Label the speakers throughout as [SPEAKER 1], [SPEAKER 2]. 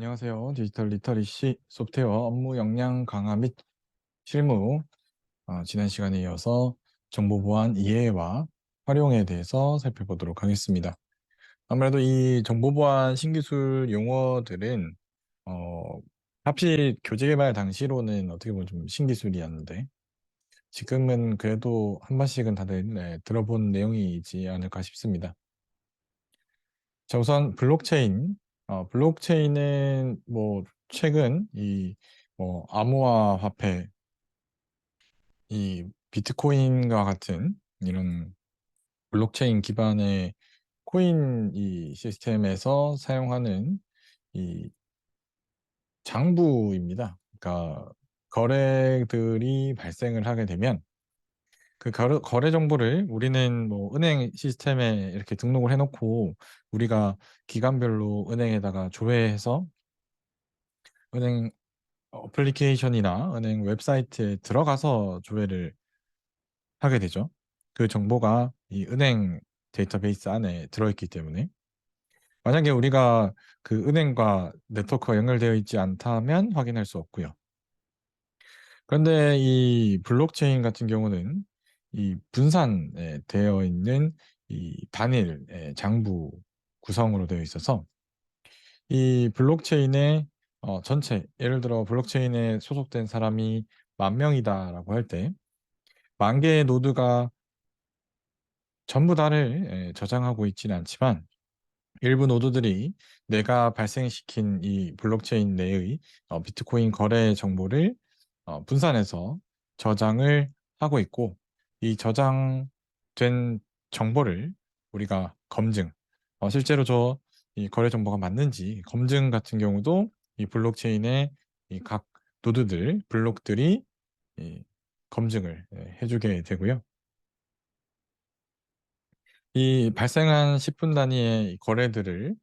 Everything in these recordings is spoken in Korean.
[SPEAKER 1] 안녕하세요. 디지털 리터리시 소프트웨어 업무 역량 강화 및 실무, 지난 시간에 이어서 정보 보안 이해와 활용에 대해서 살펴보도록 하겠습니다. 아무래도 이 정보 보안 신기술 용어들은 어, 하필 교재 개발 당시로는 어떻게 보면 좀 신기술이었는데 지금은 그래도 한 번씩은 다들 들어본 내용이지 않을까 싶습니다. 자, 우선 블록체인. 블록체인은 뭐 최근 이 뭐 암호화 화폐, 이 비트코인과 같은 이런 블록체인 기반의 코인 이 시스템에서 사용하는 이 장부입니다. 그러니까 거래들이 발생을 하게 되면 그 거래 정보를 우리는 뭐 은행 시스템에 이렇게 등록을 해놓고 우리가 기간별로 은행에다가 조회해서 은행 어플리케이션이나 은행 웹사이트에 들어가서 조회를 하게 되죠. 그 정보가 이 은행 데이터베이스 안에 들어있기 때문에 만약에 우리가 그 은행과 네트워크가 연결되어 있지 않다면 확인할 수 없고요. 그런데 이 블록체인 같은 경우는 이 분산되어 있는 이 단일 장부 구성으로 되어 있어서 이 블록체인의 전체, 예를 들어 블록체인에 소속된 사람이 10,000명이다라고 할 때, 10,000개의 노드가 전부 다를 저장하고 있지는 않지만, 일부 노드들이 내가 발생시킨 이 블록체인 내의 비트코인 거래 정보를 분산해서 저장을 하고 있고, 이 저장된 정보를 우리가 검증, 실제로 이 거래 정보가 맞는지 검증 같은 경우도 이 블록체인의 이 각 노드들, 블록들이 이 검증을 해주게 되고요. 이 발생한 10분 단위의 이 거래들을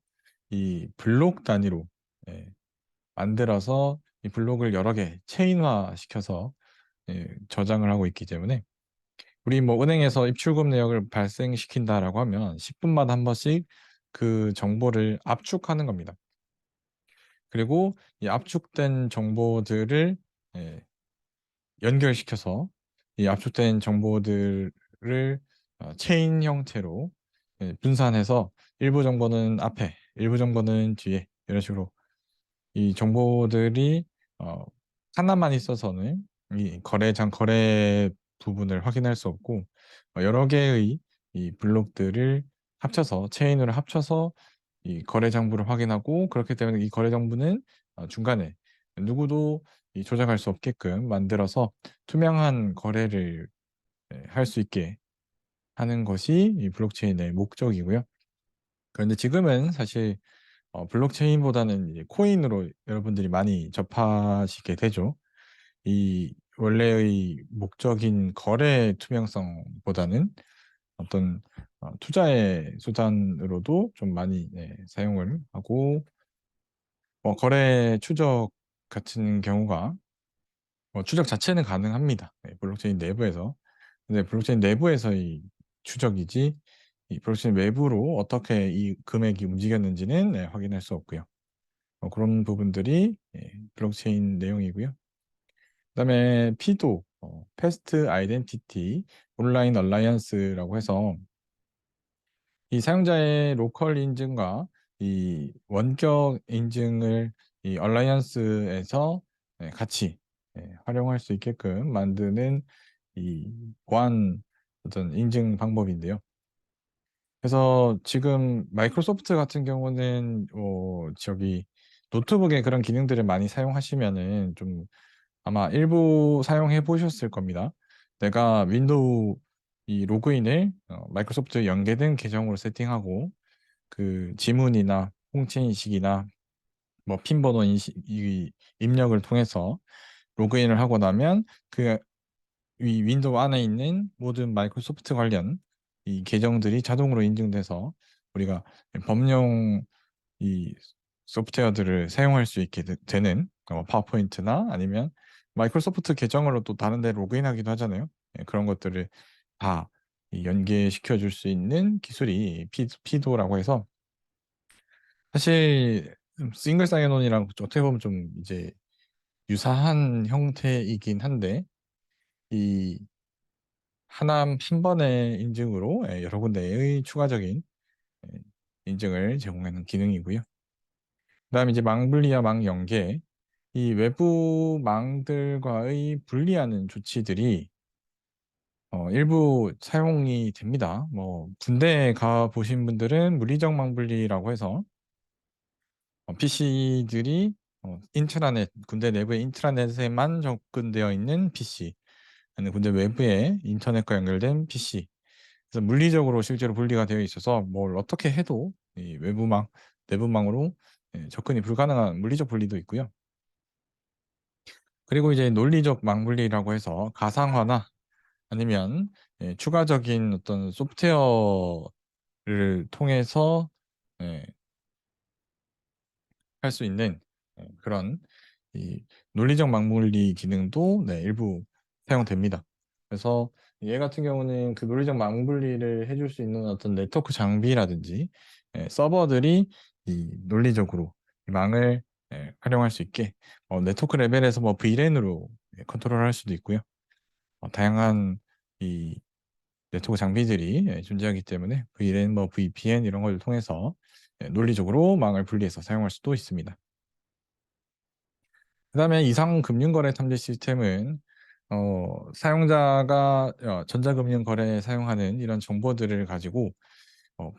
[SPEAKER 1] 이 블록 단위로 예, 만들어서 이 블록을 여러 개 체인화 시켜서 저장을 하고 있기 때문에 우리 뭐 은행에서 입출금 내역을 발생시킨다라고 하면 10분마다 한 번씩 그 정보를 압축하는 겁니다. 그리고 이 압축된 정보들을 예, 연결시켜서 이 압축된 정보들을 체인 형태로 분산해서 일부 정보는 앞에, 일부 정보는 뒤에 이런 식으로 이 정보들이 어, 하나만 있어서는 이 거래 부분을 확인할 수 없고 여러 개의 이 블록들을 합쳐서 체인으로 합쳐서 이 거래 장부를 확인하고 그렇기 때문에 이 거래 정보는 중간에 누구도 이 조작할 수 없게끔 만들어서 투명한 거래를 할 수 있게 하는 것이 이 블록체인의 목적이고요. 그런데 지금은 사실 블록체인보다는 이제 코인으로 여러분들이 많이 접하시게 되죠. 이 원래의 목적인 거래 투명성보다는 어떤 투자의 수단으로도 좀 많이 사용을 하고 거래 추적 같은 경우가 추적 자체는 가능합니다. 블록체인 내부에서. 근데 블록체인 내부에서의 추적이지 이 블록체인 외부로 어떻게 이 금액이 움직였는지는 확인할 수 없고요. 그런 부분들이 블록체인 내용이고요. 그다음에 피도, 패스트 아이덴티티 온라인 얼라이언스라고 해서 이 사용자의 로컬 인증과 이 원격 인증을 이 얼라이언스에서 같이 활용할 수 있게끔 만드는 이 보안 어떤 인증 방법인데요. 그래서 지금 마이크로소프트 같은 경우는 저기 노트북에 그런 기능들을 많이 사용하시면은 좀 아마 일부 사용해 보셨을 겁니다. 내가 윈도우 이 로그인을 마이크로소프트 연계된 계정으로 세팅하고 그 지문이나 홍채 인식이나 뭐 핀 번호 인식 이 입력을 통해서 로그인을 하고 나면 그 이 윈도우 안에 있는 모든 마이크로소프트 관련 이 계정들이 자동으로 인증돼서 우리가 범용 이 소프트웨어들을 사용할 수 있게 되는 파워포인트나 아니면 마이크로소프트 계정으로 또 다른 데 로그인하기도 하잖아요. 그런 것들을 다 연계시켜 줄 수 있는 기술이 피도라고 해서 사실 싱글 사인온이랑 어떻게 보면 좀 이제 유사한 형태이긴 한데 이 하나만 한 번의 인증으로 여러 군데의 추가적인 예, 인증을 제공하는 기능이고요. 그다음에 이제 망분리와 망연계 이 외부 망들과의 분리하는 조치들이 일부 사용이 됩니다. 뭐 군대 가 보신 분들은 물리적 망분리라고 해서 PC들이 인트라넷 군대 내부의 인트라넷에만 접근되어 있는 PC, 아니 군대 외부에 인터넷과 연결된 PC. 그래서 물리적으로 실제로 분리가 되어 있어서 뭘 어떻게 해도 이 외부망, 내부망으로 접근이 불가능한 물리적 분리도 있고요. 그리고 이제 논리적 망분리라고 해서 가상화나 아니면 추가적인 어떤 소프트웨어를 통해서 할 수 있는 그런 이 논리적 망분리 기능도 일부 사용됩니다. 그래서 얘 같은 경우는 그 논리적 망분리를 해줄 수 있는 어떤 네트워크 장비라든지 서버들이 이 논리적으로 이 망을 활용할 수 있게 네트워크 레벨에서 뭐 VLAN으로 컨트롤할 수도 있고요. 다양한 이 네트워크 장비들이 존재하기 때문에 VLAN, 뭐 VPN 이런 걸 통해서 논리적으로 망을 분리해서 사용할 수도 있습니다. 그다음에 이상금융거래 탐지 시스템은 사용자가 전자금융 거래에 사용하는 이런 정보들을 가지고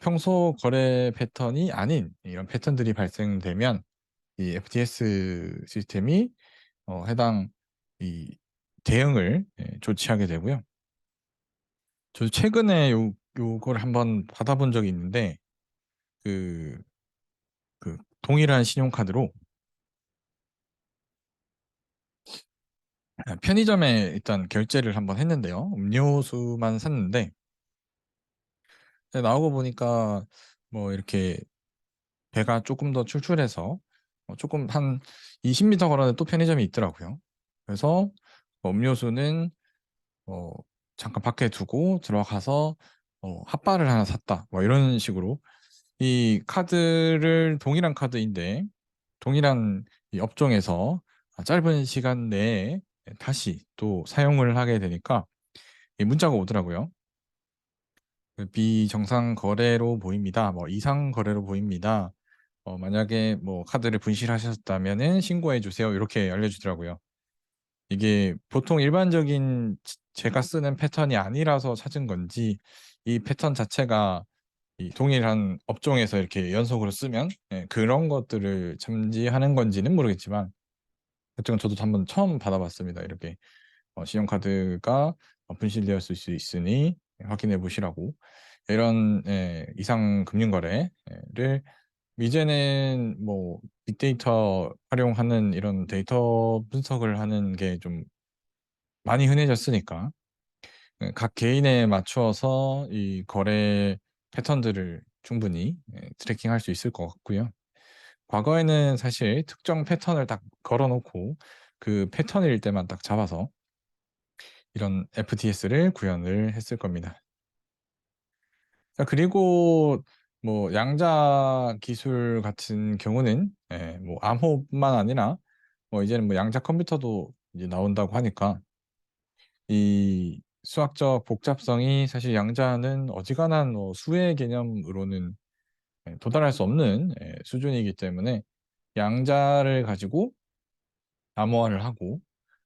[SPEAKER 1] 평소 거래 패턴이 아닌 이런 패턴들이 발생되면 이 FTS 시스템이 해당 이 대응을 조치하게 되고요. 저도 최근에 요걸 한번 받아본 적이 있는데 그, 그 동일한 신용카드로 편의점에 일단 결제를 한번 했는데요. 음료수만 샀는데 나오고 보니까 뭐 이렇게 배가 조금 더 출출해서 조금 한 20m 걸었는데 또 편의점이 있더라고요. 그래서 음료수는 어, 잠깐 밖에 두고 들어가서 핫바를 하나 샀다. 뭐 이런 식으로 이 카드를 동일한 카드인데 동일한 이 업종에서 짧은 시간 내에 다시 또 사용을 하게 되니까 이 문자가 오더라고요. 그 비정상 거래로 보입니다. 뭐 이상 거래로 보입니다. 만약에 뭐 카드를 분실하셨다면은 신고해 주세요. 이렇게 알려주더라고요. 이게 보통 일반적인 제가 쓰는 패턴이 아니라서 찾은 건지 이 패턴 자체가 이 동일한 업종에서 이렇게 연속으로 쓰면 그런 것들을 잠지하는 건지는 모르겠지만 어쨌건 저도 한번 처음 받아봤습니다. 이렇게 신용카드가 분실되었을 수 있으니 확인해 보시라고 이런 이상 금융거래를 이제는 뭐 빅데이터 활용하는 이런 데이터 분석을 하는 게 좀 많이 흔해졌으니까 각 개인에 맞추어서 이 거래 패턴들을 충분히 트래킹할 수 있을 것 같고요. 과거에는 사실 특정 패턴을 딱 걸어놓고 그 패턴일 때만 딱 잡아서 이런 FTS를 구현을 했을 겁니다. 자, 그리고 뭐 양자 기술 같은 경우는 뭐 암호뿐만 아니라 뭐 이제는 뭐 양자 컴퓨터도 이제 나온다고 하니까 이 수학적 복잡성이 사실 양자는 어지간한 수의 개념으로는 도달할 수 없는 수준이기 때문에 양자를 가지고 암호화를 하고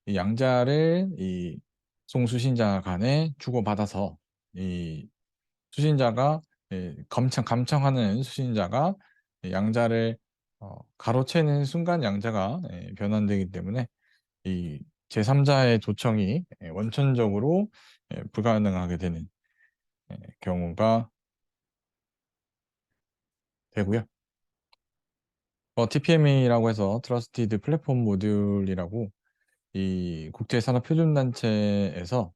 [SPEAKER 1] 이 양자를 이 송수신자 간에 주고받아서 이 수신자가 감청하는 수신자가 양자를 가로채는 순간 양자가 변환되기 때문에 이 제3자의 도청이 원천적으로 불가능하게 되는 경우가 되고요. TPM이라고 해서 트러스티드 플랫폼 모듈이라고 이 국제산업표준단체에서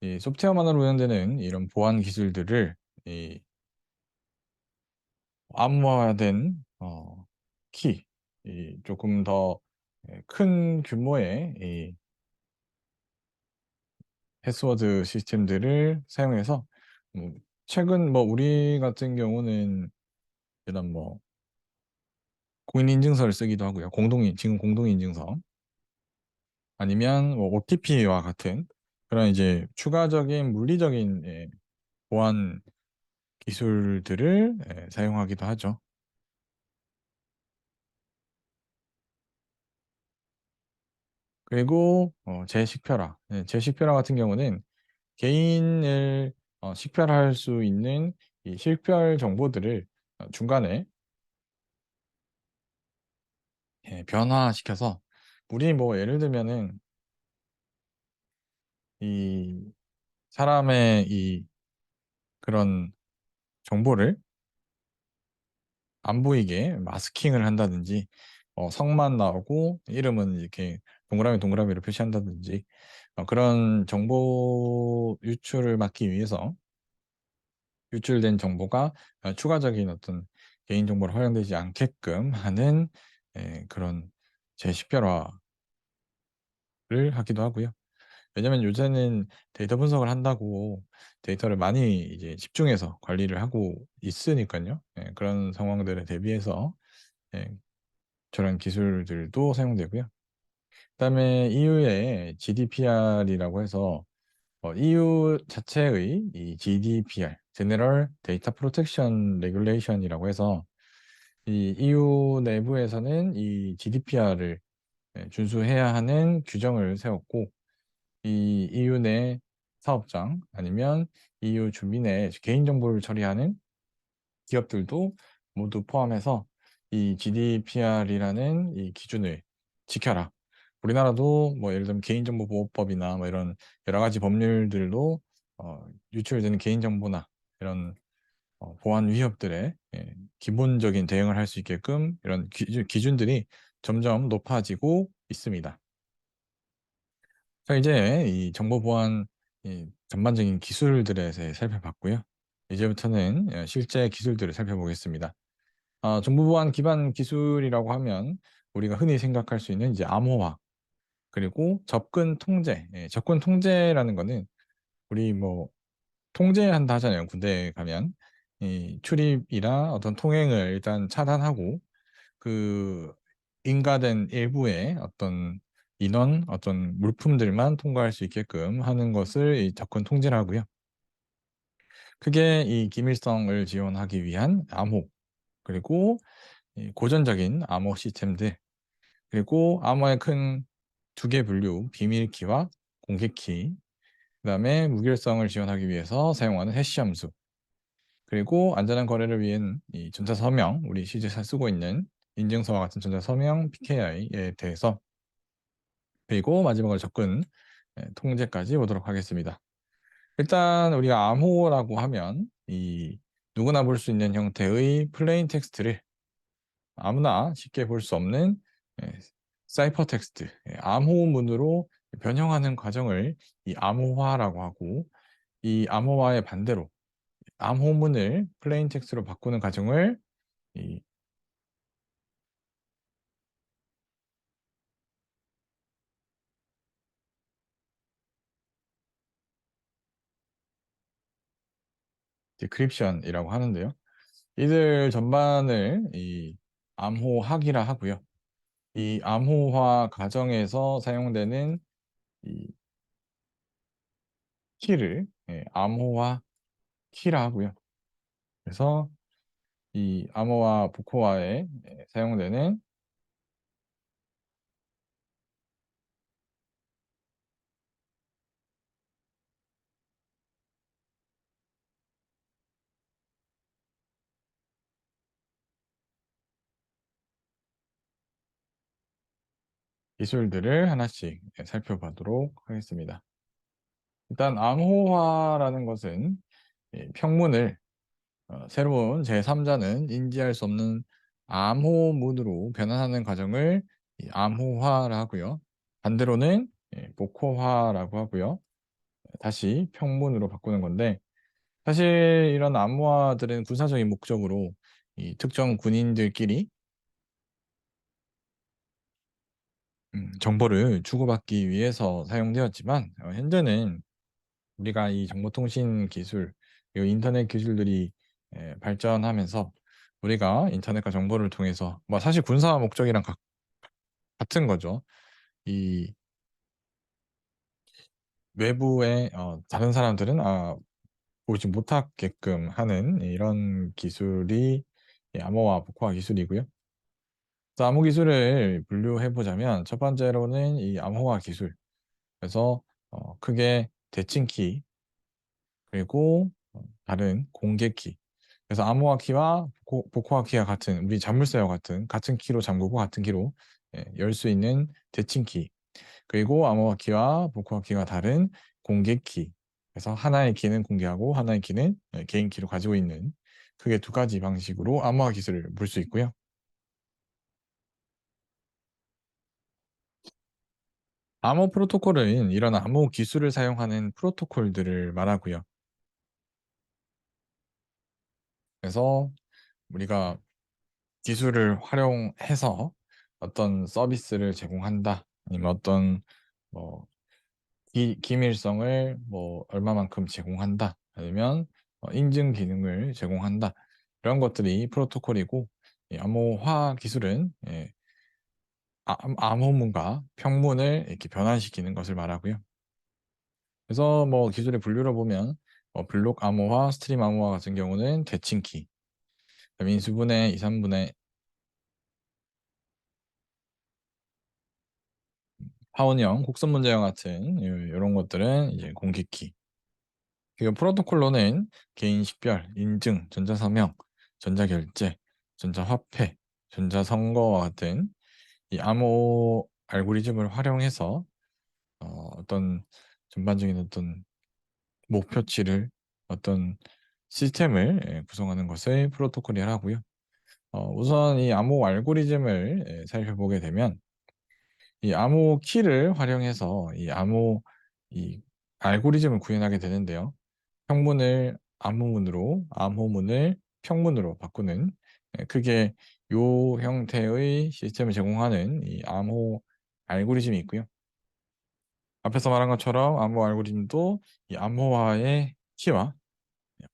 [SPEAKER 1] 이 소프트웨어만으로 운영되는 이런 보안 기술들을 이 암호화된 키, 이 조금 더 큰 규모의 이 패스워드 시스템들을 사용해서 최근 뭐 우리 같은 경우는 이런 뭐 공인인증서를 쓰기도 하고요. 지금 공동인증서 아니면 뭐 OTP와 같은 그런 이제 추가적인 물리적인 보안 기술들을 사용하기도 하죠. 그리고 재식별화. 재식별화 같은 경우는 개인을 식별할 수 있는 이 식별 정보들을 중간에 변화시켜서 우리 뭐 예를 들면은 이 사람의 이 그런 정보를 안 보이게 마스킹을 한다든지 성만 나오고 이름은 이렇게 동그라미 동그라미로 표시한다든지 그런 정보 유출을 막기 위해서 유출된 정보가 추가적인 어떤 개인정보로 활용되지 않게끔 하는 그런 재식별화를 하기도 하고요. 왜냐면 요새는 데이터 분석을 한다고 데이터를 많이 이제 집중해서 관리를 하고 있으니까요. 그런 상황들에 대비해서 예, 저런 기술들도 사용되고요. 그다음에 EU의 GDPR이라고 해서 EU 자체의 이 GDPR, General Data Protection Regulation이라고 해서 이 EU 내부에서는 이 GDPR을 준수해야 하는 규정을 세웠고 이 EU 내 사업장 아니면 EU 주민의 개인정보를 처리하는 기업들도 모두 포함해서 이 GDPR이라는 이 기준을 지켜라. 우리나라도 뭐 예를 들면 개인정보보호법이나 뭐 이런 여러 가지 법률들로 유출되는 개인정보나 이런 보안 위협들에 기본적인 대응을 할 수 있게끔 이런 기준들이 점점 높아지고 있습니다. 자, 이제 이 정보 보안 이 전반적인 기술들에 대해서 살펴봤고요. 이제부터는 실제 기술들을 살펴보겠습니다. 정보 보안 기반 기술이라고 하면 우리가 흔히 생각할 수 있는 이제 암호화 그리고 접근 통제. 접근 통제라는 거는 우리 뭐 통제한다 하잖아요. 군대에 가면 이 출입이나 어떤 통행을 일단 차단하고 그 인가된 일부의 어떤 인원, 어떤 물품들만 통과할 수 있게끔 하는 것을 이 접근 통제라고요. 그게 이 기밀성을 지원하기 위한 암호, 그리고 이 고전적인 암호 시스템들, 그리고 암호의 큰 두 개 분류, 비밀키와 공개키, 그다음에 무결성을 지원하기 위해서 사용하는 해시 함수, 그리고 안전한 거래를 위한 이 전자서명, 우리 실제 쓰고 있는 인증서와 같은 전자서명 PKI에 대해서, 그리고 마지막으로 접근 통제까지 보도록 하겠습니다. 일단 우리가 암호라고 하면 이 누구나 볼 수 있는 형태의 플레인 텍스트를 아무나 쉽게 볼 수 없는 사이퍼 텍스트, 암호문으로 변형하는 과정을 이 암호화라고 하고, 이 암호화의 반대로 암호문을 플레인 텍스트로 바꾸는 과정을 이 디크립션이라고 하는데요. 이들 전반을 이 암호학이라 하고요. 이 암호화 과정에서 사용되는 이 키를 암호화 키라 하고요. 그래서 이 암호화 복호화에 사용되는 기술들을 하나씩 살펴보도록 하겠습니다. 일단 암호화라는 것은 평문을 새로운 제3자는 인지할 수 없는 암호문으로 변환하는 과정을 이 암호화라 하고요. 반대로는 복호화라고 하고요. 다시 평문으로 바꾸는 건데, 사실 이런 암호화들은 군사적인 목적으로 이 특정 군인들끼리 정보를 주고받기 위해서 사용되었지만, 현재는 우리가 이 정보통신 기술, 이 인터넷 기술들이 발전하면서 우리가 인터넷과 정보를 통해서 뭐 사실 군사 목적이랑 같은 거죠. 이 외부의 다른 사람들은 보지 못하게끔 하는 이런 기술이 이 암호화 복호화 기술이고요. 그래서 암호 기술을 분류해 보자면 첫 번째로는 이 암호화 기술. 그래서 크게 대칭키 그리고 다른 공개키. 그래서 암호화 키와 복호화 키와 같은 우리 자물쇠와 같은 키로 잠그고 같은 키로 열 수 있는 대칭키. 그리고 암호화 키와 복호화 키가 다른 공개키. 그래서 하나의 키는 공개하고 하나의 키는 개인 키로 가지고 있는 크게 두 가지 방식으로 암호화 기술을 볼 수 있고요. 암호 프로토콜은 이런 암호 기술을 사용하는 프로토콜들을 말하고요. 그래서 우리가 기술을 활용해서 어떤 서비스를 제공한다. 아니면 어떤 뭐 기밀성을 뭐 얼마만큼 제공한다. 아니면 인증 기능을 제공한다. 이런 것들이 프로토콜이고 이 암호화 기술은 암호문과 평문을 이렇게 변환시키는 것을 말하고요. 그래서 뭐 기술의 분류를 보면 블록 암호화, 스트림 암호화 같은 경우는 대칭키, 인수분해, 이산분해, 파원형, 곡선 문제형 같은 이런 것들은 이제 공개키. 그리고 프로토콜로는 개인 식별, 인증, 전자서명, 전자결제, 전자화폐, 전자선거와 같은 이 암호 알고리즘을 활용해서 어떤 전반적인 어떤 목표치를 어떤 시스템을 구성하는 것을 프로토콜이라 하고요. 우선 이 암호 알고리즘을 살펴보게 되면 이 암호 키를 활용해서 이 알고리즘을 구현하게 되는데요. 평문을 암호문으로, 암호문을 평문으로 바꾸는 크게 요 형태의 시스템을 제공하는 이 암호 알고리즘이 있고요. 앞에서 말한 것처럼 암호 알고리즘도 이 암호화의 키와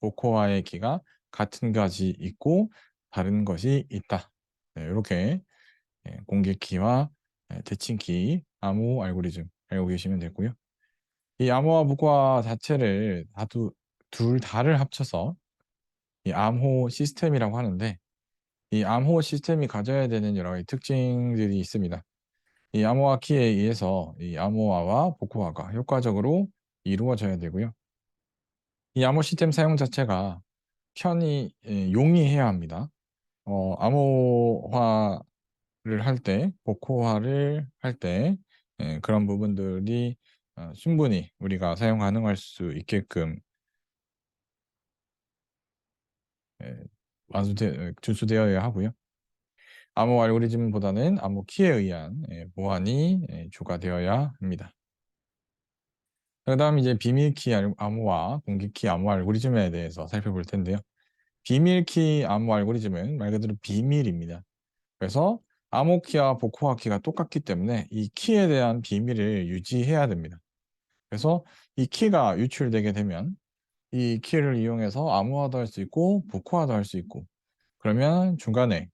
[SPEAKER 1] 복호화의 키가 같은 것이 있고 다른 것이 있다. 네, 이렇게 공개키와 대칭키, 암호 알고리즘 알고 계시면 되고요. 이 암호화 복호화 자체를 둘 다를 합쳐서 이 암호 시스템이라고 하는데 이 암호 시스템이 가져야 되는 여러 가지 특징들이 있습니다. 이 암호화 키에 의해서 이 암호화와 복호화가 효과적으로 이루어져야 되고요. 이 암호 시스템 사용 자체가 편히 용이해야 합니다. 암호화를 할 때, 복호화를 할 때 그런 부분들이 충분히 우리가 사용 가능할 수 있게끔 예, 준수되어야 하고요. 암호 알고리즘보다는 암호 키에 의한 보안이 추가되어야 합니다. 그다음 이제 비밀키 암호와 공개키 암호 알고리즘에 대해서 살펴볼 텐데요. 비밀키 암호 알고리즘은 말 그대로 비밀입니다. 그래서 암호키와 복호화키가 똑같기 때문에 이 키에 대한 비밀을 유지해야 됩니다. 그래서 이 키가 유출되게 되면 이 키를 이용해서 암호화도 할 수 있고 복호화도 할 수 있고 그러면 중간에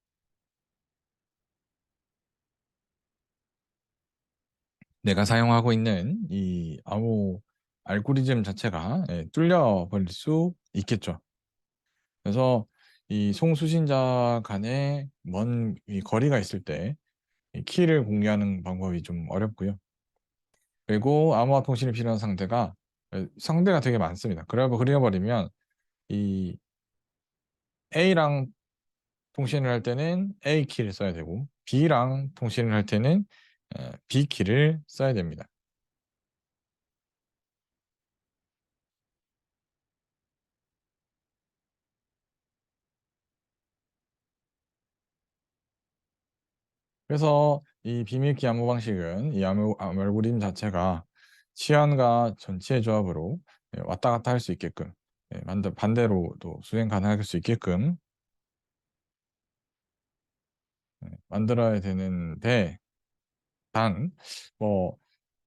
[SPEAKER 1] 내가 사용하고 있는 이 암호 알고리즘 자체가 뚫려버릴 수 있겠죠. 그래서 이 송수신자 간에 먼이 거리가 있을 때 이 키를 공개하는 방법이 좀 어렵고요. 그리고 암호화 통신이 필요한 상대가 되게 많습니다. 그래버리면 이 A랑 통신을 할 때는 A 키를 써야 되고 B랑 통신을 할 때는 B 키를 써야 됩니다. 그래서 이 비밀키 암호 방식은 이 암호 알고리즘 자체가 치안과 전치의 조합으로 왔다 갔다 할 수 있게끔 반대로도 수행 가능할 수 있게끔 만들어야 되는데 단 뭐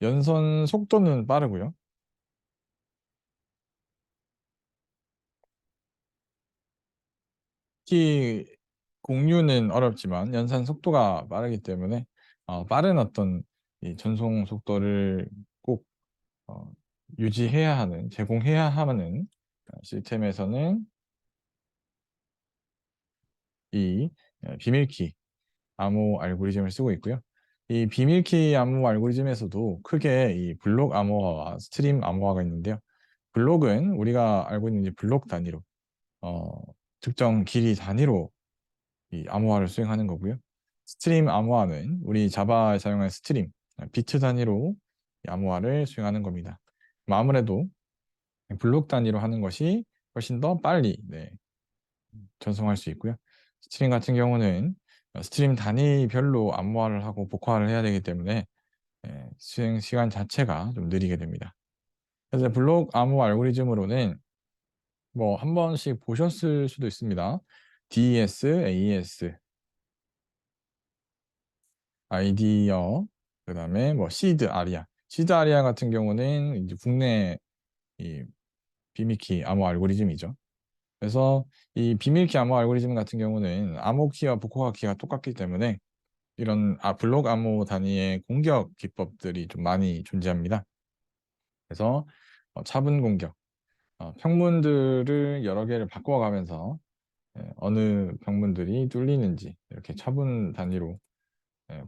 [SPEAKER 1] 연선 속도는 빠르고요. 특히 공유는 어렵지만 연산 속도가 빠르기 때문에 빠른 어떤 이 전송 속도를 꼭 어, 유지해야 하는, 제공해야 하는 시스템에서는 이 비밀키 암호 알고리즘을 쓰고 있고요. 이 비밀키 암호 알고리즘에서도 크게 이 블록 암호화와 스트림 암호화가 있는데요. 블록은 우리가 알고 있는 이제 블록 단위로 어, 특정 길이 단위로 이 암호화를 수행하는 거고요. 스트림 암호화는 우리 자바에 사용하는 스트림, 비트 단위로 이 암호화를 수행하는 겁니다. 아무래도 블록 단위로 하는 것이 훨씬 더 빨리 전송할 수 있고요. 스트림 같은 경우는 스트림 단위별로 암호화를 하고 복화를 해야 되기 때문에 수행 시간 자체가 좀 느리게 됩니다. 그래서 블록 암호 알고리즘으로는 뭐 한 번씩 보셨을 수도 있습니다. DES, AES, 아이디어, 그다음에 뭐 시드 아리아. 시드 아리아 같은 경우는 이제 국내 이 비밀키 암호 알고리즘이죠. 그래서 이 비밀키 암호 알고리즘 같은 경우는 암호 키와 복호화 키가 똑같기 때문에 이런 블록 암호 단위의 공격 기법들이 좀 많이 존재합니다. 그래서 차분 공격, 평문들을 여러 개를 바꿔가면서 어느 평문들이 뚫리는지 이렇게 차분 단위로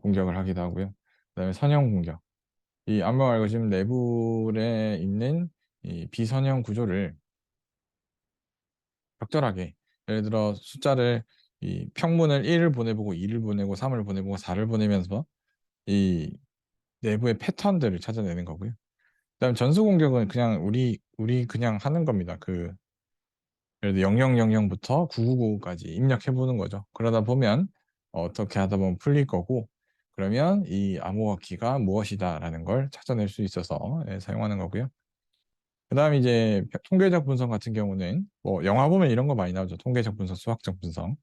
[SPEAKER 1] 공격을 하기도 하고요. 그다음에 선형 공격. 이 암호 알고리즘 내부에 있는 이 비선형 구조를 적절하게, 예를 들어 숫자를 이 평문을 1을 보내보고 2를 보내고 3을 보내보고 4를 보내면서 이 내부의 패턴들을 찾아내는 거고요. 그다음 전수 공격은 그냥 우리 그냥 하는 겁니다. 예를 들어 0000부터 999까지 입력해 보는 거죠. 그러다 보면 어떻게 하다 보면 풀릴 거고, 그러면 이 암호화 키가 무엇이다라는 걸 찾아낼 수 있어서 사용하는 거고요. 그다음 이제 통계적 분석 같은 경우는 뭐 영화 보면 이런 거 많이 나오죠. 통계적 분석, 수학적 분석.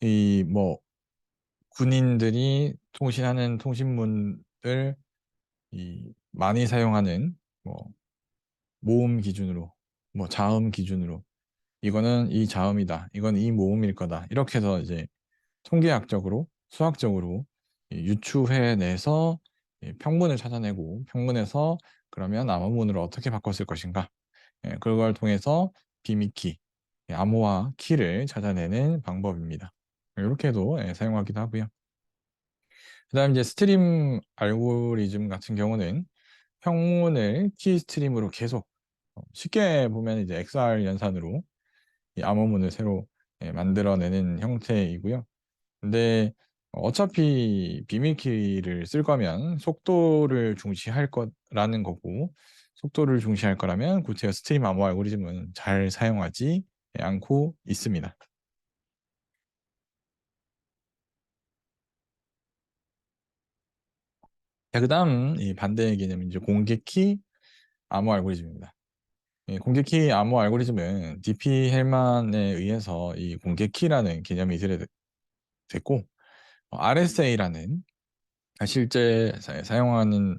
[SPEAKER 1] 이 뭐 군인들이 통신하는 통신문을 이 많이 사용하는 뭐 모음 기준으로, 뭐 자음 기준으로, 이거는 이 자음이다, 이건 이 모음일 거다, 이렇게 해서 이제 통계학적으로, 수학적으로 유추해내서 평문을 찾아내고, 평문에서 그러면 암호문으로 어떻게 바꿨을 것인가, 그걸 통해서 비미키, 암호화 키를 찾아내는 방법입니다. 이렇게도 사용하기도 하고요. 그다음 이제 스트림 알고리즘 같은 경우는 평문을 키 스트림으로 계속, 쉽게 보면 이제 XR 연산으로 이 암호문을 새로 만들어내는 형태이고요. 근데 어차피 비밀키를 쓸 거면 속도를 중시할 거라는 거고, 속도를 중시할 거라면 구체적 스트림 암호 알고리즘은 잘 사용하지 않고 있습니다. 자, 그다음 이 반대의 개념은 이제 공개키 암호 알고리즘입니다. 공개키 암호 알고리즘은 DP 헬만에 의해서 이 공개키라는 개념이 됐고, RSA라는 실제 사용하는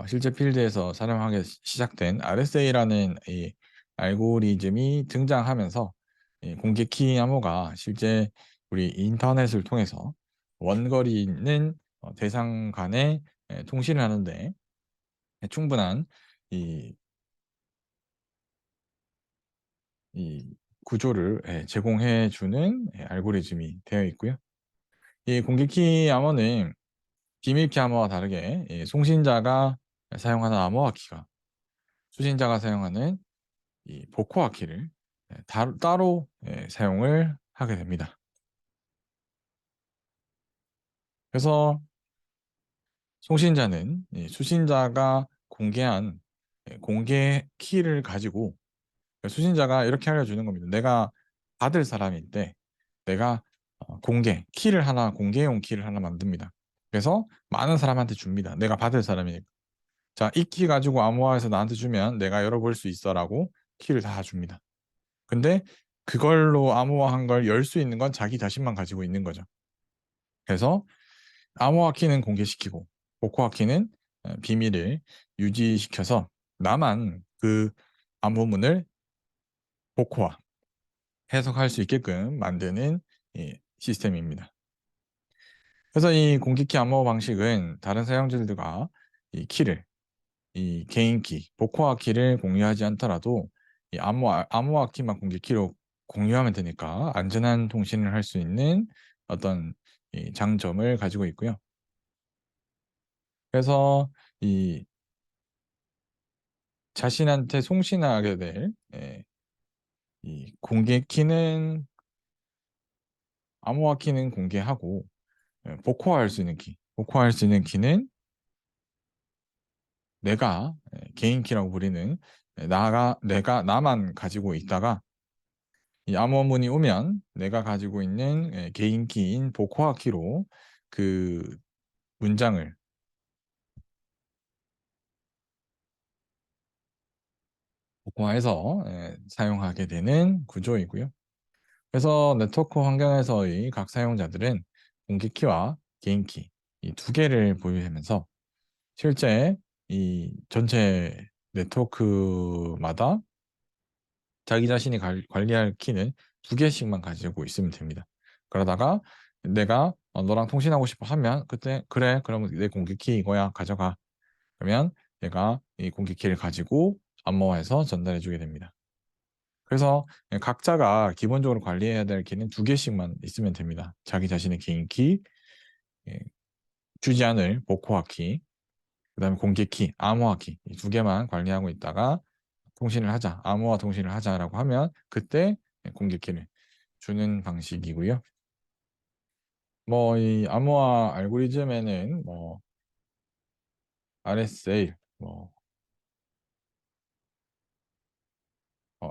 [SPEAKER 1] 실제 필드에서 사용하기 시작된 RSA라는 이 알고리즘이 등장하면서 이 공개키 암호가 실제 우리 인터넷을 통해서 원거리 있는 대상 간의 통신을 하는데 충분한 이, 이 구조를 제공해 주는 알고리즘이 되어 있고요. 이 공개키 암호는 비밀키 암호와 다르게 송신자가 사용하는 암호화 키가 수신자가 사용하는 이 복호화 키를 따로 사용을 하게 됩니다. 그래서 송신자는 이 수신자가 공개한 공개 키를 가지고 수신자가 이렇게 알려주는 겁니다. 내가 받을 사람인데 내가 공개용 키를 하나 만듭니다. 그래서 많은 사람한테 줍니다. 내가 받을 사람이니까. 자, 이 키 가지고 암호화해서 나한테 주면 내가 열어볼 수 있어라고 키를 다 줍니다. 근데 그걸로 암호화한 걸 열 수 있는 건 자기 자신만 가지고 있는 거죠. 그래서 암호화 키는 공개시키고 복호화 키는 비밀을 유지시켜서 나만 그 암호문을 복호화, 해석할 수 있게끔 만드는 시스템입니다. 그래서 이 공기키 암호화 방식은 다른 사용자들과 이 키를 이 개인 키, 복호화 키를 공유하지 않더라도 이 암호화 키만 공개키로 공유하면 되니까 안전한 통신을 할 수 있는 어떤 이 장점을 가지고 있고요. 그래서 이 자신한테 송신하게 될 이 공개 키는 암호화 키는 공개하고 복호화할 수 있는 키, 복호화할 수 있는 키는 내가 개인 키라고 부리는 내가 나만 가지고 있다가 이 암호문이 오면 내가 가지고 있는 개인 키인 복호화 키로 그 문장을 복호화해서 사용하게 되는 구조이고요. 그래서 네트워크 환경에서의 각 사용자들은 공개 키와 개인 키 이 두 개를 보유하면서 실제 이 전체 네트워크마다 자기 자신이 관리할 키는 두 개씩만 가지고 있으면 됩니다. 그러다가 내가 너랑 통신하고 싶어 하면 그때 그래 그러면 내 공개 키 이거야 가져가. 그러면 얘가 이 공개 키를 가지고 암호화해서 전달해 주게 됩니다. 그래서 각자가 기본적으로 관리해야 될 키는 두 개씩만 있으면 됩니다. 자기 자신의 개인 키, 예, 주지 않을 복호화 키, 그다음에 공개 키, 암호화 키 이 두 개만 관리하고 있다가 통신을 하자, 암호화 통신을 하자라고 하면 그때 공개 키를 주는 방식이고요. 뭐 이 암호화 알고리즘에는 뭐 RSA, 뭐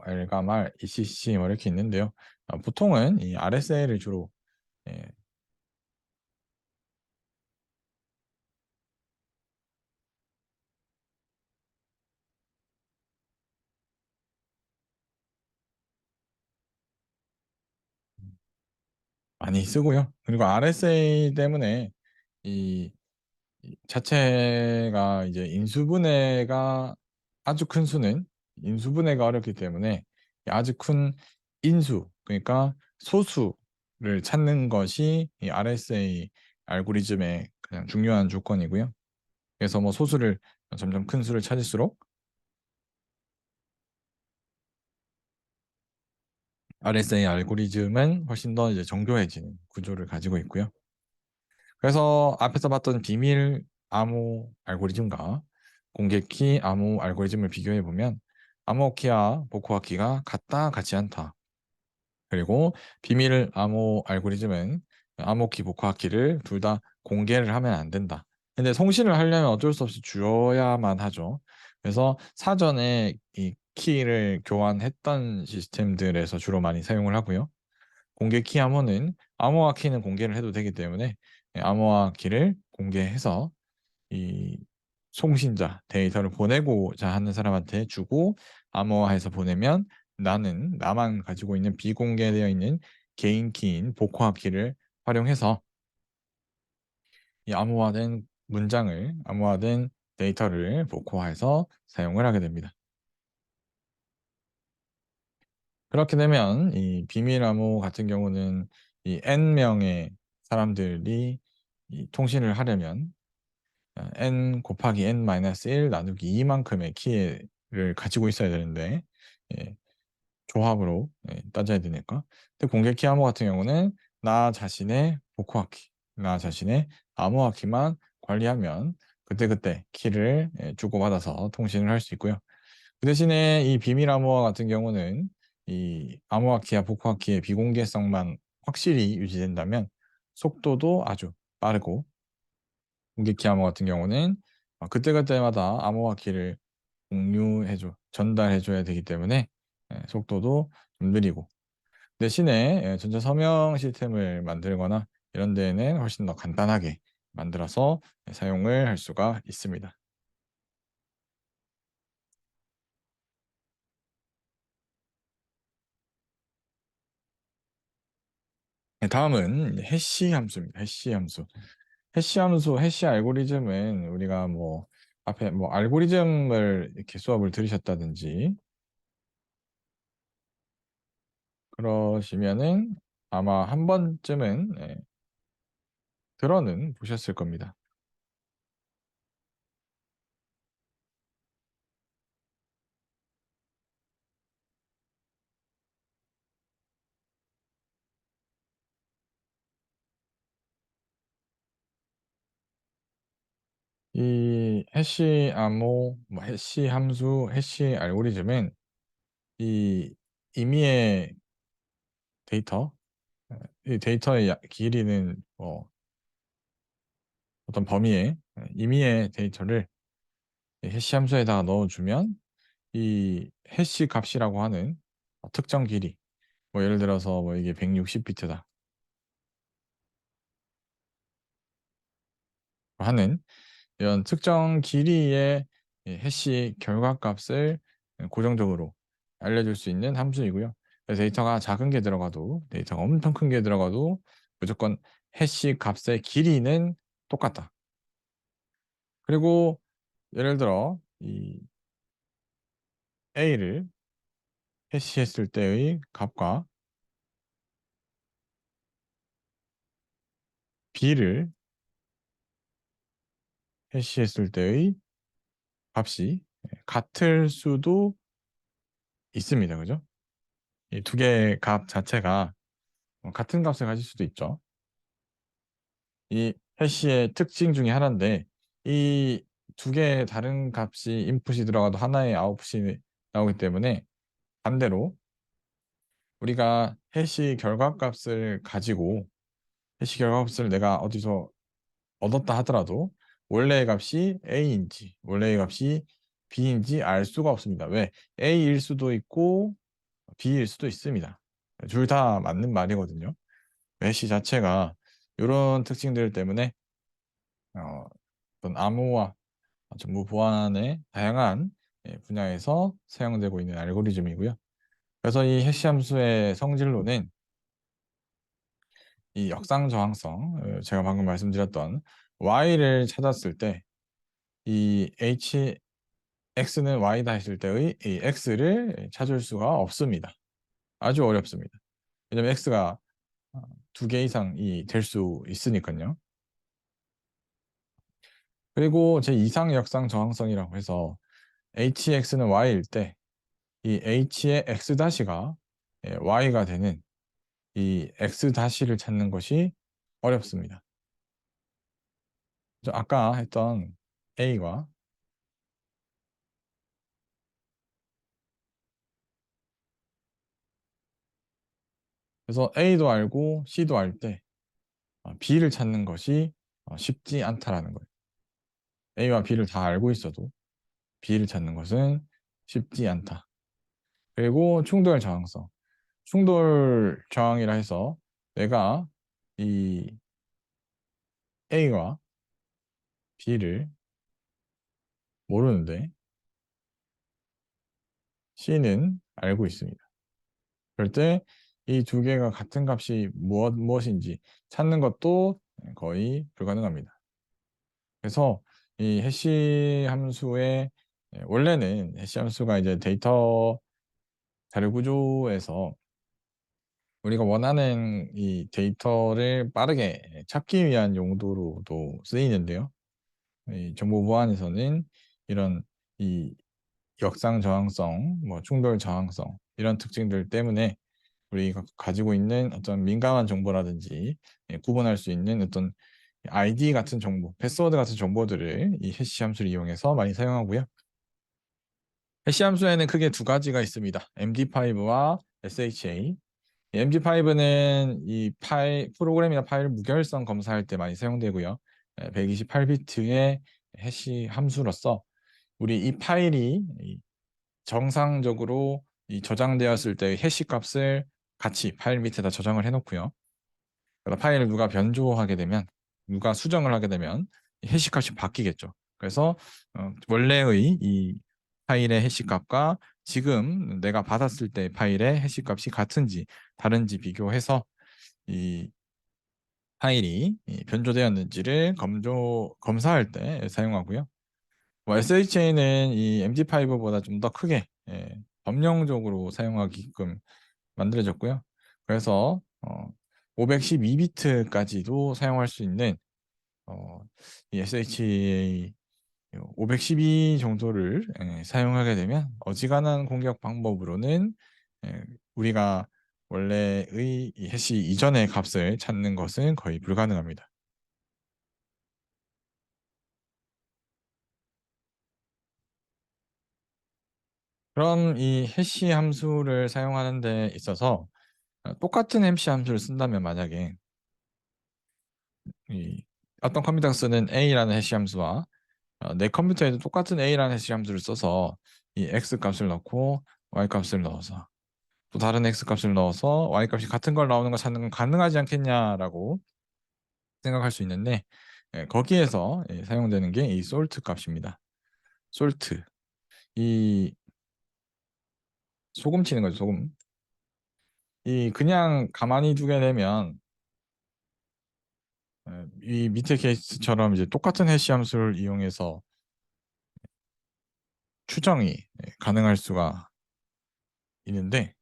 [SPEAKER 1] 엘가말, ECC 뭐 이렇게 있는데요. 보통은 이 RSA를 주로 예, 많이 쓰고요. 그리고 RSA 때문에 이 자체가 이제 인수분해가 아주 큰 수는 인수분해가 어렵기 때문에 아주 큰 인수, 그러니까 소수를 찾는 것이 이 RSA 알고리즘의 가장 중요한 조건이고요. 그래서 뭐 소수를 점점 큰 수를 찾을수록 RSA 알고리즘은 훨씬 더 이제 정교해지는 구조를 가지고 있고요. 그래서 앞에서 봤던 비밀 암호 알고리즘과 공개키 암호 알고리즘을 비교해 보면 암호키와 복호화키가 같다 같지 않다. 그리고 비밀 암호 알고리즘은 암호키 복호화키를 둘 다 공개를 하면 안 된다. 근데 송신을 하려면 어쩔 수 없이 주어야만 하죠. 그래서 사전에 이 키를 교환했던 시스템들에서 주로 많이 사용을 하고요. 공개 키 암호는 암호화 키는 공개를 해도 되기 때문에 암호화 키를 공개해서 이 송신자 데이터를 보내고자 하는 사람한테 주고 암호화해서 보내면 나만 가지고 있는 비공개되어 있는 개인 키인 복호화 키를 활용해서 이 암호화된 문장을 암호화된 데이터를 복호화해서 사용을 하게 됩니다. 그렇게 되면 이 비밀 암호 같은 경우는 이 n명의 사람들이 이 통신을 하려면 n 곱하기 n-1 나누기 2만큼의 키를 가지고 있어야 되는데 예, 조합으로 따져야 되니까. 근데 공개 키 암호 같은 경우는 나 자신의 복호화 키, 나 자신의 암호화 키만 관리하면 그때그때 키를 주고받아서 통신을 할 수 있고요. 그 대신에 이 비밀 암호화 같은 경우는 이 암호화 키와 복호화 키의 비공개성만 확실히 유지된다면 속도도 아주 빠르고 공개키 암호 같은 경우는 그때그때마다 암호화 키를 전달해줘야 되기 때문에 속도도 좀 느리고 대신에 전자 서명 시스템을 만들거나 이런 데에는 훨씬 더 간단하게 만들어서 사용을 할 수가 있습니다. 다음은 해시 함수입니다. 해시 함수. 해시 알고리즘은 우리가 뭐 앞에 뭐 알고리즘을 이렇게 수업을 들으셨다든지 그러시면은 아마 한 번쯤은 들어는 보셨을 겁니다. 이 해시 암호, 뭐 해시 함수, 해시 알고리즘은 이 임의의 데이터, 이 데이터의 길이는 어떤 범위의 임의의 데이터를 해시 함수에다가 넣어주면 이 해시 값이라고 하는 특정 길이, 뭐 예를 들어서 뭐 이게 160비트다 하는 이런 특정 길이의 해시 결과값을 고정적으로 알려줄 수 있는 함수이고요. 그래서 데이터가 작은 게 들어가도 데이터가 엄청 큰 게 들어가도 무조건 해시 값의 길이는 똑같다. 그리고 예를 들어 이 A를 해시했을 때의 값과 B를 해시했을 때의 값이 같을 수도 있습니다. 그죠? 이 두 개의 값 자체가 같은 값을 가질 수도 있죠. 이 해시의 특징 중에 하나인데 이 두 개의 다른 값이 인풋이 들어가도 하나의 아웃풋이 나오기 때문에 반대로 우리가 해시 결과값을 가지고 해시 결과값을 내가 어디서 얻었다 하더라도 원래의 값이 A인지 원래의 값이 B인지 알 수가 없습니다. 왜? A일 수도 있고 B일 수도 있습니다. 둘 다 맞는 말이거든요. 해시 자체가 이런 특징들 때문에 어떤 암호화 정보 보안의 다양한 분야에서 사용되고 있는 알고리즘이고요. 그래서 이 해시 함수의 성질로는 이 역상 저항성, 제가 방금 말씀드렸던 y를 찾았을 때 이 x는 y다 했을 때의 이 x를 찾을 수가 없습니다. 아주 어렵습니다. 왜냐면 x가 두 개 이상이 될 수 있으니까요. 그리고 제 이상 역상 저항성이라고 해서 hx는 y일 때 이 h의 x 다시가 y가 되는 이 x 다시를 찾는 것이 어렵습니다. 아까 했던 a과 그래서 a도 알고 c도 알 때 b를 찾는 것이 쉽지 않다라는 거예요. a와 b를 다 알고 있어도 b를 찾는 것은 쉽지 않다. 그리고 충돌 저항성. 충돌 저항이라 해서 내가 이 a와 b를 모르는데 c는 알고 있습니다. 그럴 때 이 두 개가 같은 값이 무엇인지 찾는 것도 거의 불가능합니다. 그래서 이 해시 함수의 원래는 해시 함수가 이제 데이터 자료 구조에서 우리가 원하는 이 데이터를 빠르게 찾기 위한 용도로도 쓰이는데요. 이 정보 보안에서는 이런 이 역상 저항성, 뭐 충돌 저항성 이런 특징들 때문에 우리가 가지고 있는 어떤 민감한 정보라든지 구분할 수 있는 어떤 아이디 같은 정보, 패스워드 같은 정보들을 이 해시 함수를 이용해서 많이 사용하고요. 해시 함수에는 크게 두 가지가 있습니다. MD5와 SHA. MD5는 이 프로그램이나 파일 무결성 검사할 때 많이 사용되고요. 128비트의 해시 함수로서 우리 이 파일이 정상적으로 이 저장되었을 때의 해시 값을 같이 파일 밑에다 저장을 해놓고요. 그래서 파일을 누가 변조하게 되면, 누가 수정을 하게 되면 해시 값이 바뀌겠죠. 그래서 원래의 이 파일의 해시 값과 지금 내가 받았을 때 파일의 해시 값이 같은지 다른지 비교해서 이 파일이 변조되었는지를 검사할 때 사용하고요. 뭐 SHA는 이 MD5보다 좀 더 크게 범용적으로 사용하게끔 만들어졌고요. 그래서 512비트까지도 사용할 수 있는 어, 이 SHA 512 정도를 사용하게 되면 어지간한 공격 방법으로는 우리가 원래의 이 해시 이전의 값을 찾는 것은 거의 불가능합니다. 그럼 이 해시 함수를 사용하는 데 있어서 똑같은 해시 함수를 쓴다면 만약에 이 어떤 컴퓨터가 쓰는 A라는 해시 함수와 내 컴퓨터에도 똑같은 A라는 해시 함수를 써서 이 X 값을 넣고 Y 값을 넣어서 또 다른 X 값을 넣어서 Y 값이 같은 걸 나오는 거 찾는 건 가능하지 않겠냐라고 생각할 수 있는데 거기에서 사용되는 게 이 솔트 값입니다. 솔트. 이 소금 치는 거죠, 소금. 이 그냥 가만히 두게 되면 이 밑에 케이스처럼 이제 똑같은 해시 함수를 이용해서 추정이 가능할 수가 있는데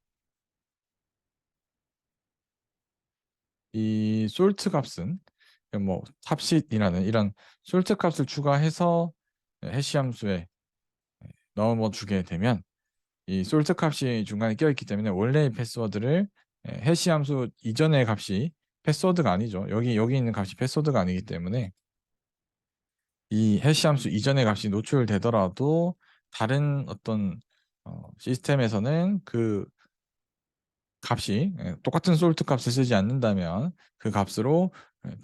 [SPEAKER 1] 이 솔트 값은 뭐 탑싯이라는 이런 솔트 값을 추가해서 해시 함수에 넣어 주게 되면 이 솔트 값이 중간에 껴있기 때문에 원래의 패스워드를 해시 함수 이전의 값이 패스워드가 아니죠. 여기 있는 값이 패스워드가 아니기 때문에 이 해시 함수 이전의 값이 노출되더라도 다른 어떤 시스템에서는 그 값이 똑같은 솔트 값을 쓰지 않는다면 그 값으로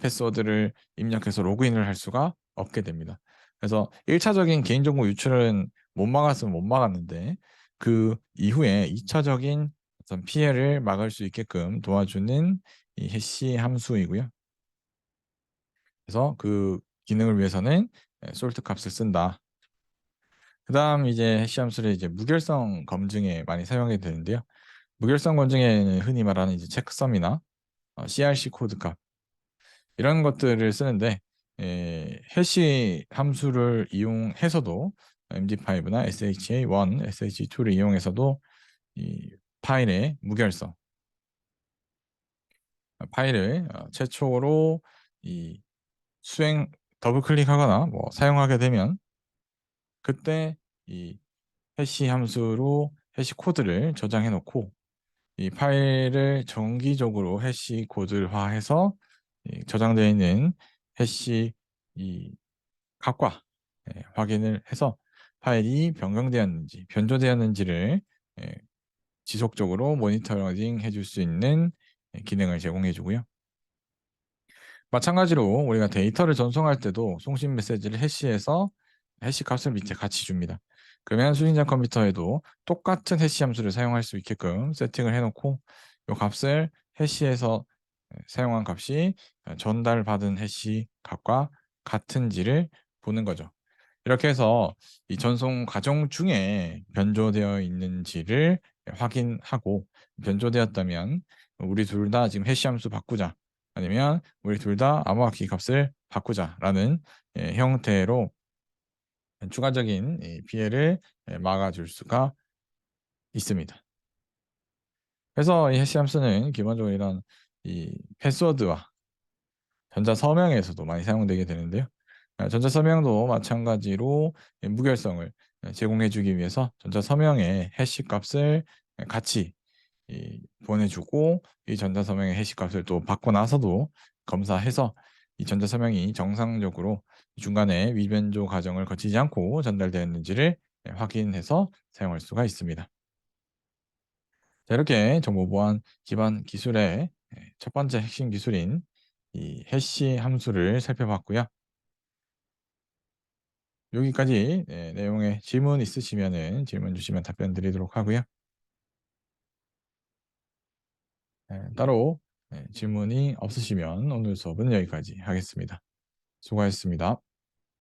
[SPEAKER 1] 패스워드를 입력해서 로그인을 할 수가 없게 됩니다. 그래서 1차적인 개인정보 유출은 못 막았으면 못 막았는데 그 이후에 2차적인 어떤 피해를 막을 수 있게끔 도와주는 이 해시 함수이고요. 그래서 그 기능을 위해서는 솔트 값을 쓴다. 그다음 이제 해시 함수를 이제 무결성 검증에 많이 사용하게 되는데요. 무결성 검증에는 흔히 말하는 이제 체크섬이나 CRC 코드 값 이런 것들을 쓰는데 해시 함수를 이용해서도 MD5나 SHA1, SH2를 이용해서도 이 파일의 무결성, 파일을 최초로 이 수행 더블 클릭하거나 뭐 사용하게 되면 그때 이 해시 함수로 해시 코드를 저장해 놓고 이 파일을 정기적으로 해시 코드화해서 저장되어 있는 해시 이 값과 확인을 해서 파일이 변경되었는지 변조되었는지를 예, 지속적으로 모니터링 해줄 수 있는 기능을 제공해 주고요. 마찬가지로 우리가 데이터를 전송할 때도 송신 메시지를 해시해서 해시 값을 밑에 같이 줍니다. 그러면 수신자 컴퓨터에도 똑같은 해시 함수를 사용할 수 있게끔 세팅을 해놓고 이 값을 해시해서 사용한 값이 전달받은 해시 값과 같은지를 보는 거죠. 이렇게 해서 이 전송 과정 중에 변조되어 있는지를 확인하고 변조되었다면 우리 둘 다 지금 해시 함수 바꾸자 아니면 우리 둘 다 암호화키 값을 바꾸자라는 형태로 추가적인 이 피해를 막아줄 수가 있습니다. 그래서 이 해시 함수는 기본적으로 이런 이 패스워드와 전자 서명에서도 많이 사용되게 되는데요. 전자 서명도 마찬가지로 무결성을 제공해 주기 위해서 전자 서명의 해시 값을 같이 보내주고 이 전자 서명의 해시 값을 또 받고 나서도 검사해서 이 전자 서명이 정상적으로 중간에 위변조 과정을 거치지 않고 전달되었는지를 확인해서 사용할 수가 있습니다. 자, 이렇게 정보 보안 기반 기술의 첫 번째 핵심 기술인 이 해시 함수를 살펴봤고요. 여기까지 내용에 질문 있으시면은 질문 주시면 답변 드리도록 하고요. 따로 질문이 없으시면 오늘 수업은 여기까지 하겠습니다. 수고하셨습니다.